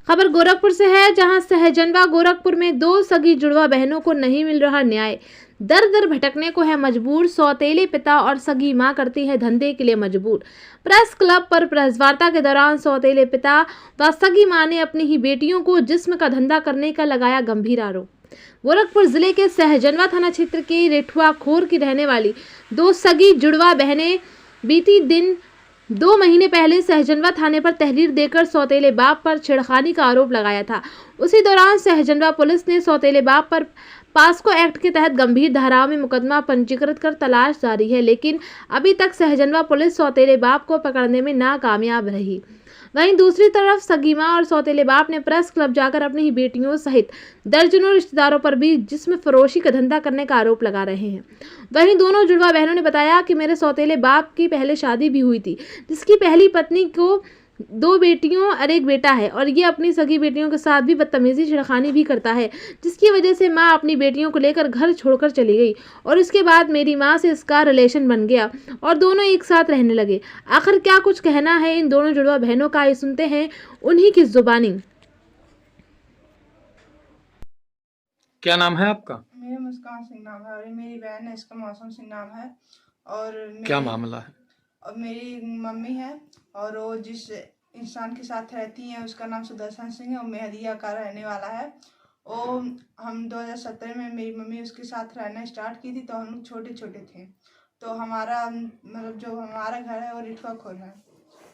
खबर गोरखपुर से है, जहां सहजनवा गोरखपुर में दो सगी जुड़वा बहनों को नहीं मिल रहा न्याय। दर दर भटकने को है मजबूर, सौतेले पिता और सगी मां करती है धंधे के लिए मजबूर। प्रेस क्लब पर प्रेस वार्ता के दौरान सौतेले पिता व सगी मां ने अपनी ही बेटियों को जिस्म का धंधा करने का लगाया गंभीर आरोप। गोरखपुर जिले के सहजनवा थाना क्षेत्र के रेठुआ खोर की रहने वाली दो सगी जुड़वा बहनें बीती दिन 2 महीने पहले सहजनवा थाने पर तहरीर देकर सौतेले बाप पर छेड़खानी का आरोप लगाया था। उसी दौरान सहजनवा पुलिस ने सौतेले बाप पर पास्को एक्ट के तहत गंभीर धाराओं में मुकदमा पंजीकृत कर तलाश जारी है, लेकिन अभी तक सहजनवा पुलिस सौतेले बाप को पकड़ने में नाकामयाब रही। वहीं दूसरी तरफ सगी मां और सौतेले बाप ने प्रेस क्लब जाकर अपनी ही बेटियों सहित दर्जनों रिश्तेदारों पर भी जिस्म फरोशी का धंधा करने का आरोप लगा रहे हैं। वहीं दोनों जुड़वा बहनों ने बताया कि मेरे सौतेले बाप की पहले शादी भी हुई थी, जिसकी पहली पत्नी को 2 बेटियों और 1 बेटा है, और ये अपनी सगी बेटियों के साथ भी बदतमीजी छेड़खानी भी करता है, जिसकी वजह से माँ अपनी बेटियों को लेकर घर छोड़कर चली गई और इसके बाद मेरी माँ से इसका रिलेशन बन गया और दोनों एक साथ रहने लगे। आखिर क्या कुछ कहना है इन दोनों जुड़वा बहनों का, ये सुनते हैं उन्हीं की जुबानी। क्या नाम है आपका? मेरा मुस्कान सिंह नाम है और ये मेरी बहन है, इसका मौसम सिंह नाम है। और क्या मामला है? और मेरी मम्मी है और वो जिस इंसान के साथ रहती हैं उसका नाम सुदर्शन सिंह है और मेहदिया का रहने वाला है। वो हम 2017 में मेरी मम्मी उसके साथ रहना स्टार्ट की थी, तो हम लोग छोटे छोटे थे। तो हमारा मतलब जो हमारा घर है वो रिठवा खोर है,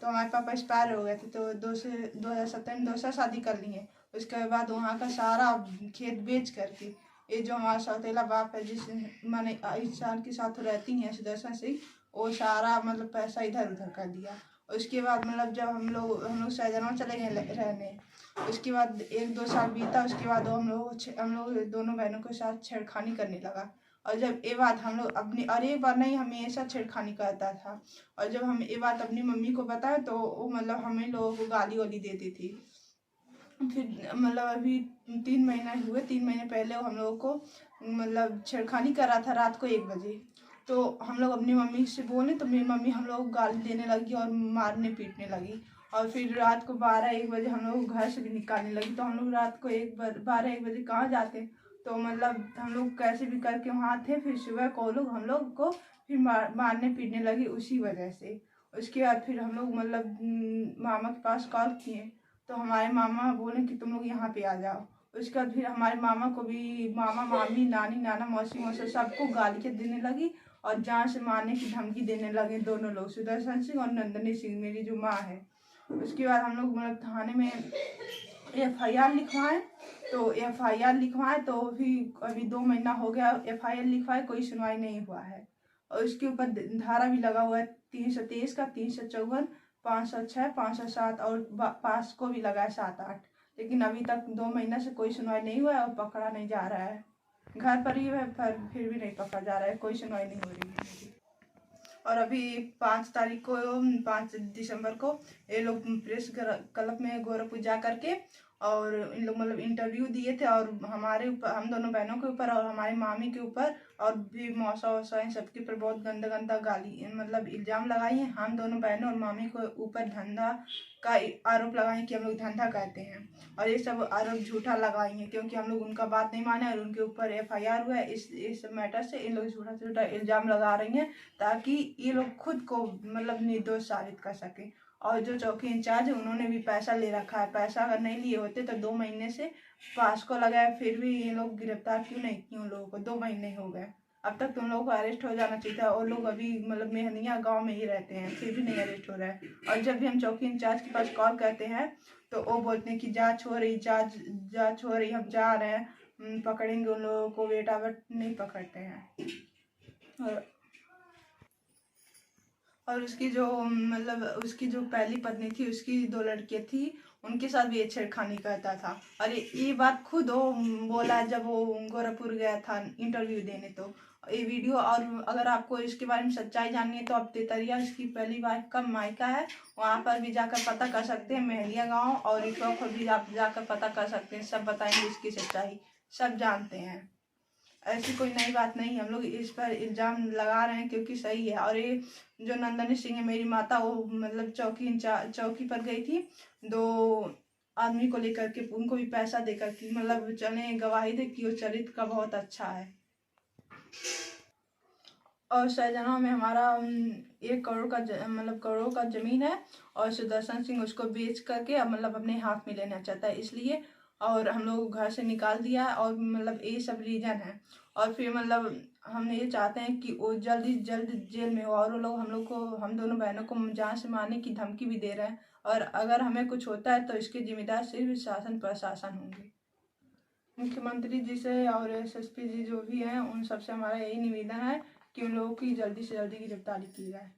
तो हमारे पापा एक्सपायर हो गए थे, तो 2017 में दूसरा शादी कर लिए। उसके बाद वहाँ का सारा खेत बेच करके ये जो हमारा सौतेला बाप है, जिस माने इंसान के साथ रहती हैं सुदर्शन सिंह, वो सारा मतलब पैसा इधर उधर कर दिया। उसके बाद मतलब जब हम लोग सहजनवा चले गए रहने, उसके बाद 1-2 साल बीता। उसके बाद हम लोग दोनों बहनों के साथ छेड़खानी करने लगा। और जब ये बात हम लोग अपनी, और एक बार नहीं हमेशा छेड़खानी करता था, और जब हम ये बात अपनी मम्मी को बताया तो वो मतलब हमें लोगों को गाली वाली देती थी। फिर मतलब अभी 3 महीना हुए, 3 महीने पहले वो हम लोगों को मतलब छेड़खानी करा था रात को 1 बजे। तो हम लोग अपनी मम्मी से बोले तो मेरी मम्मी हम लोग को गाली देने लगी और मारने पीटने लगी। और फिर रात को 12-1 बजे हम लोग घर से भी निकालने लगी। तो हम लोग रात को 12-1 बजे कहाँ जाते, तो मतलब हम लोग कैसे भी करके वहाँ थे। फिर सुबह को लोग हम लोग को फिर मारने पीटने लगी उसी वजह से। उसके बाद फिर हम लोग मतलब मामा के पास कॉल किए, तो हमारे मामा बोले कि तुम लोग यहाँ पे आ जाओ। उसके बाद फिर हमारे मामा को भी मामा मामी नानी नाना मौसी मौसा सबको गालियाँ देने लगी और जान से मारने की धमकी देने लगे दोनों लोग, सुदर्शन सिंह और नंदनी सिंह, मेरी जो माँ है। उसके बाद हम लोग मतलब थाने में FIR लिखवाएं, तो FIR लिखवाएं तो भी अभी 2 महीना हो गया FIR लिखवाए, कोई सुनवाई नहीं हुआ है। और उसके ऊपर धारा भी लगा हुआ है 323 का, 354, 506, 507 और पास को भी लगा है 7-8। लेकिन अभी तक 2 महीना से कोई सुनवाई नहीं हुआ है और पकड़ा नहीं जा रहा है। घर पर ही है पर फिर भी नहीं पकड़ा जा रहा है, कोई सुनवाई नहीं हो रही है। और अभी 5 तारीख को 5 दिसंबर को ये लोग प्रेस क्लब में गोरखपुर जा करके और इन लोग मतलब इंटरव्यू दिए थे, और हमारे ऊपर, हम दोनों बहनों के ऊपर और हमारी मामी के ऊपर और भी मौसा वौसा इन सबके ऊपर बहुत गंदा गंदा गाली मतलब इल्ज़ाम लगाई हैं। हम दोनों बहनों और मामी को ऊपर धंधा का आरोप लगाए कि हम लोग धंधा करते हैं, और ये सब आरोप झूठा लगाई हैं क्योंकि हम लोग उनका बात नहीं माने और उनके ऊपर FIR हुआ है। इस मैटर से इन लोग झूठा झूठा इल्ज़ाम लगा रही हैं ताकि ये लोग खुद को मतलब निर्दोष साबित कर सके। और जो चौकी इंचार्ज है उन्होंने भी पैसा ले रखा है। पैसा अगर नहीं लिए होते तो 2 महीने से पास को लगाए, फिर भी ये लोग गिरफ्तार क्यों नहीं किए उन लोगों को? 2 महीने हो गए, अब तक तुम लोगों को अरेस्ट हो जाना चाहिए था। और लोग अभी मतलब मेहनिया गांव में ही रहते हैं, फिर भी नहीं अरेस्ट हो रहा है। और जब भी हम चौकी इंचार्ज के पास कॉल करते हैं तो वो बोलते हैं कि जाँच हो रही, जाँच हो रही, हम जा रहे हैं, पकड़ेंगे उन लोगों को बेटा, बट नहीं पकड़ते हैं। और उसकी जो मतलब उसकी जो पहली पत्नी थी, उसकी 2 लड़कियां थी, उनके साथ भी ये छेड़खानी करता था। और ये बात खुद वो बोला जब वो गोरखपुर गया था इंटरव्यू देने, तो ये वीडियो। और अगर आपको इसके बारे में सच्चाई जाननी है तो आप तेतरिया इसकी पहली वाइफ का मायका है, वहाँ पर भी जाकर पता कर सकते हैं, मेहलिया गाँव और इटवा पर भी आप जाकर पता कर सकते हैं। सब बताएंगे इसकी सच्चाई, सब जानते हैं। ऐसी कोई नई बात नहीं, हम लोग इस पर इल्ज़ाम लगा रहे हैं क्योंकि सही है। और ये जो नंदनी सिंह है मेरी माता, वो मतलब चौकी पर गई थी 2 आदमी को लेकर के उनको भी पैसा देकर कि मतलब चले गवाही दे कि वो चरित्र का बहुत अच्छा है। और सहजनवा में हमारा 1 करोड़ का मतलब करोड़ों का ज़मीन है और सुदर्शन सिंह उसको बेच करके अब मतलब अपने हाथ में लेना चाहता है, इसलिए और हम लोग घर से निकाल दिया है और मतलब ये सब रीज़न है। और फिर मतलब हम ये चाहते हैं कि वो जल्द ही जल्द जेल में हो और वो लोग हम लोग को, हम दोनों बहनों को जान से मारने की धमकी भी दे रहे हैं और अगर हमें कुछ होता है तो इसके जिम्मेदार सिर्फ शासन प्रशासन होंगे। मुख्यमंत्री जी से और एसएसपी जी जो भी हैं उन सबसे हमारा यही निवेदन है कि उन लोगों की जल्दी से जल्दी गिरफ्तारी की जाए।